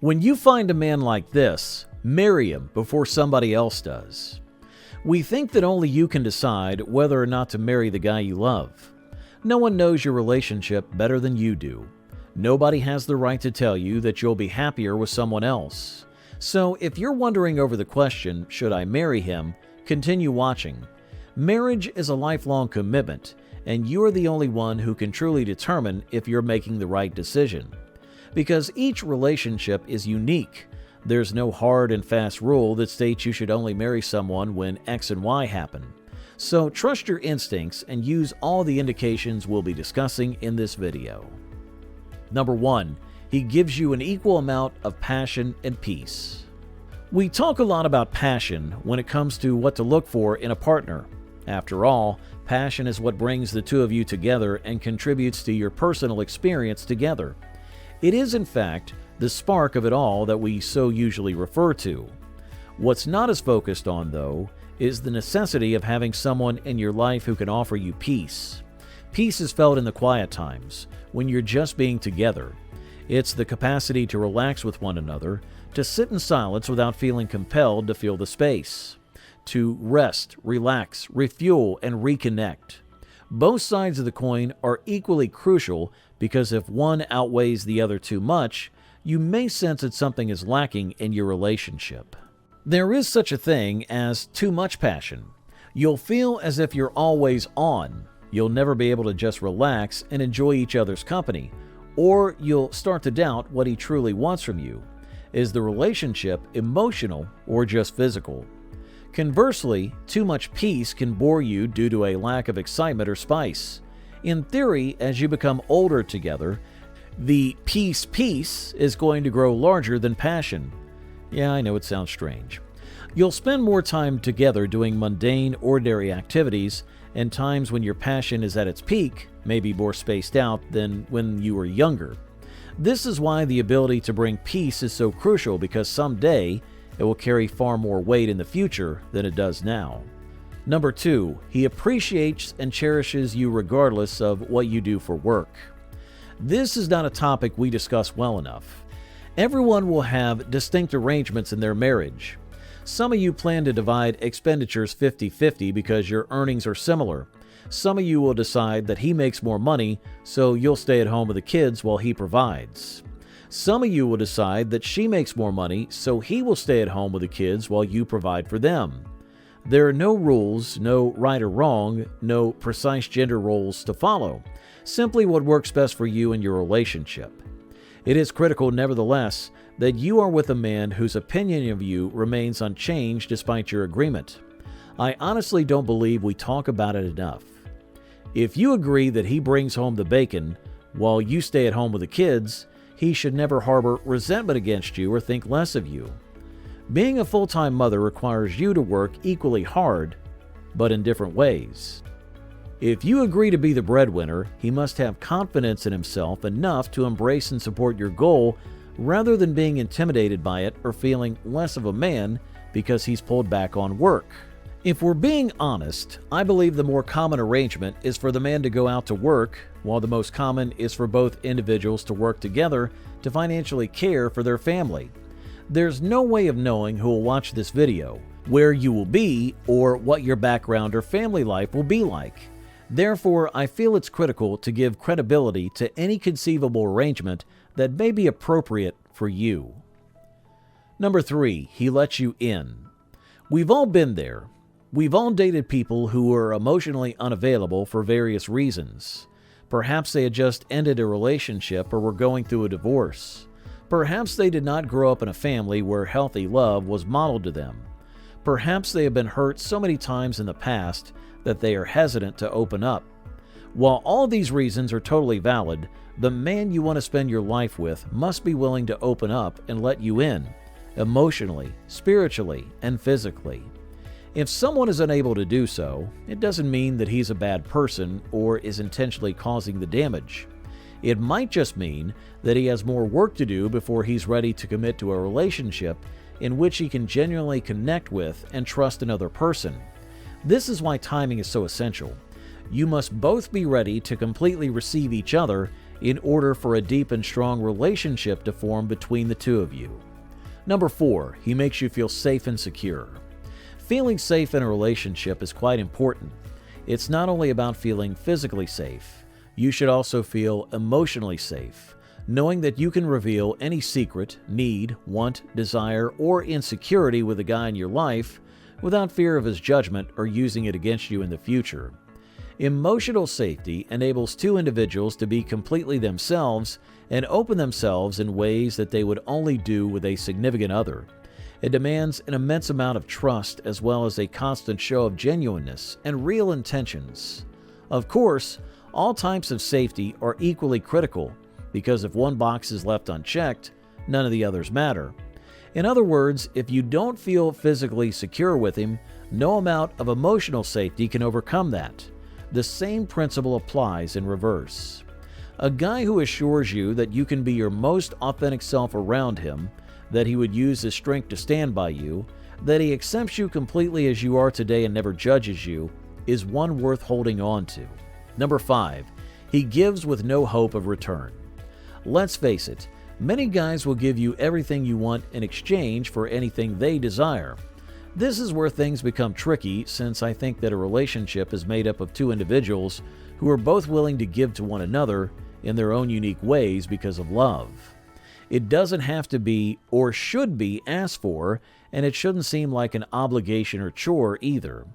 When you find a man like this, marry him before somebody else does. We think that only you can decide whether or not to marry the guy you love. No one knows your relationship better than you do. Nobody has the right to tell you that you'll be happier with someone else. So if you're wondering over the question, should I marry him, continue watching. Marriage is a lifelong commitment, and you're the only one who can truly determine if you're making the right decision. Because each relationship is unique. There's no hard and fast rule that states you should only marry someone when X and Y happen. So trust your instincts and use all the indications we'll be discussing in this video. Number 1. He gives you an equal amount of passion and peace. We talk a lot about passion when it comes to what to look for in a partner. After all, passion is what brings the two of you together and contributes to your personal experience together. It is, in fact, the spark of it all that we so usually refer to. What's not as focused on, though, is the necessity of having someone in your life who can offer you peace. Peace is felt in the quiet times, when you're just being together. It's the capacity to relax with one another, to sit in silence without feeling compelled to fill the space, to rest, relax, refuel, and reconnect. Both sides of the coin are equally crucial because if one outweighs the other too much, you may sense that something is lacking in your relationship. There is such a thing as too much passion. You'll feel as if you're always on. You'll never be able to just relax and enjoy each other's company, or you'll start to doubt what he truly wants from you. Is the relationship emotional or just physical? Conversely, too much peace can bore you due to a lack of excitement or spice. In theory, as you become older together, the peace is going to grow larger than passion. Yeah, I know it sounds strange. You'll spend more time together doing mundane, ordinary activities, and times when your passion is at its peak may be more spaced out than when you were younger. This is why the ability to bring peace is so crucial, because someday it will carry far more weight in the future than it does now. Number 2, he appreciates and cherishes you regardless of what you do for work. This is not a topic we discuss well enough. Everyone will have distinct arrangements in their marriage. Some of you plan to divide expenditures 50-50 because your earnings are similar. Some of you will decide that he makes more money, so you'll stay at home with the kids while he provides. Some of you will decide that she makes more money, so he will stay at home with the kids while you provide for them. There are no rules, no right or wrong, no precise gender roles to follow. Simply what works best for you and your relationship. It is critical, nevertheless, that you are with a man whose opinion of you remains unchanged despite your agreement. I honestly don't believe we talk about it enough. If you agree that he brings home the bacon while you stay at home with the kids, he should never harbor resentment against you or think less of you. Being a full-time mother requires you to work equally hard, but in different ways. If you agree to be the breadwinner, he must have confidence in himself enough to embrace and support your goal rather than being intimidated by it or feeling less of a man because he's pulled back on work. If we're being honest, I believe the more common arrangement is for the man to go out to work, while the most common is for both individuals to work together to financially care for their family. There's no way of knowing who will watch this video, where you will be, or what your background or family life will be like. Therefore, I feel it's critical to give credibility to any conceivable arrangement that may be appropriate for you. Number 3, he lets you in. We've all been there. We've all dated people who were emotionally unavailable for various reasons. Perhaps they had just ended a relationship or were going through a divorce. Perhaps they did not grow up in a family where healthy love was modeled to them. Perhaps they have been hurt so many times in the past that they are hesitant to open up. While all these reasons are totally valid, the man you want to spend your life with must be willing to open up and let you in, emotionally, spiritually, and physically. If someone is unable to do so, it doesn't mean that he's a bad person or is intentionally causing the damage. It might just mean that he has more work to do before he's ready to commit to a relationship in which he can genuinely connect with and trust another person. This is why timing is so essential. You must both be ready to completely receive each other in order for a deep and strong relationship to form between the two of you. Number 4, he makes you feel safe and secure. Feeling safe in a relationship is quite important. It's not only about feeling physically safe. You should also feel emotionally safe, knowing that you can reveal any secret, need, want, desire, or insecurity with the guy in your life without fear of his judgment or using it against you in the future. Emotional safety enables two individuals to be completely themselves and open themselves in ways that they would only do with a significant other. It demands an immense amount of trust as well as a constant show of genuineness and real intentions. Of course, all types of safety are equally critical because if one box is left unchecked, none of the others matter. In other words, if you don't feel physically secure with him, no amount of emotional safety can overcome that. The same principle applies in reverse. A guy who assures you that you can be your most authentic self around him, that he would use his strength to stand by you, that he accepts you completely as you are today and never judges you, is one worth holding on to. Number 5, he gives with no hope of return. Let's face it, many guys will give you everything you want in exchange for anything they desire. This is where things become tricky, since I think that a relationship is made up of two individuals who are both willing to give to one another in their own unique ways because of love. It doesn't have to be or should be asked for, and it shouldn't seem like an obligation or chore either.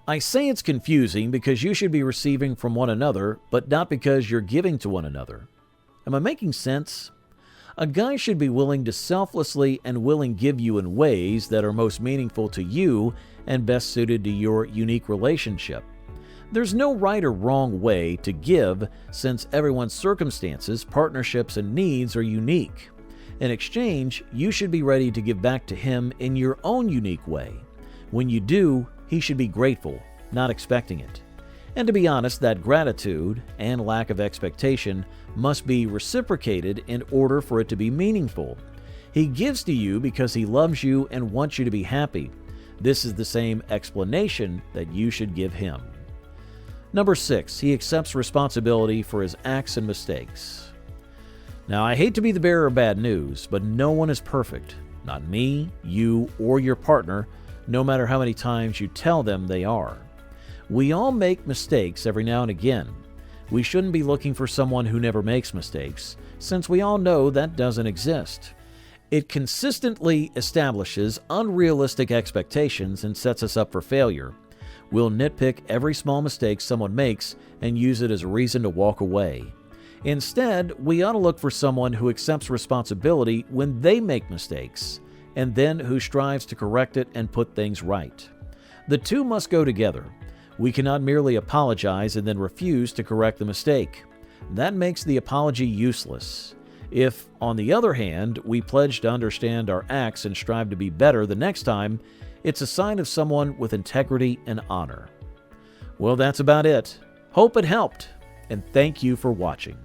I say it's confusing because you should be receiving from one another, but not because you're giving to one another. Am I making sense? A guy should be willing to selflessly and willing give you in ways that are most meaningful to you and best suited to your unique relationship. There's no right or wrong way to give, since everyone's circumstances, partnerships, and needs are unique. In exchange, you should be ready to give back to him in your own unique way. When you do, he should be grateful, not expecting it. And to be honest, that gratitude and lack of expectation must be reciprocated in order for it to be meaningful. He gives to you because he loves you and wants you to be happy. This is the same explanation that you should give him. Number 6, he accepts responsibility for his acts and mistakes. Now, I hate to be the bearer of bad news, but no one is perfect. Not me, you, or your partner, no matter how many times you tell them they are. We all make mistakes every now and again. We shouldn't be looking for someone who never makes mistakes, since we all know that doesn't exist. It consistently establishes unrealistic expectations and sets us up for failure. We'll nitpick every small mistake someone makes and use it as a reason to walk away. Instead, we ought to look for someone who accepts responsibility when they make mistakes, and then who strives to correct it and put things right. The two must go together. We cannot merely apologize and then refuse to correct the mistake. That makes the apology useless. If, on the other hand, we pledge to understand our acts and strive to be better the next time, it's a sign of someone with integrity and honor. Well, that's about it. Hope it helped, and thank you for watching.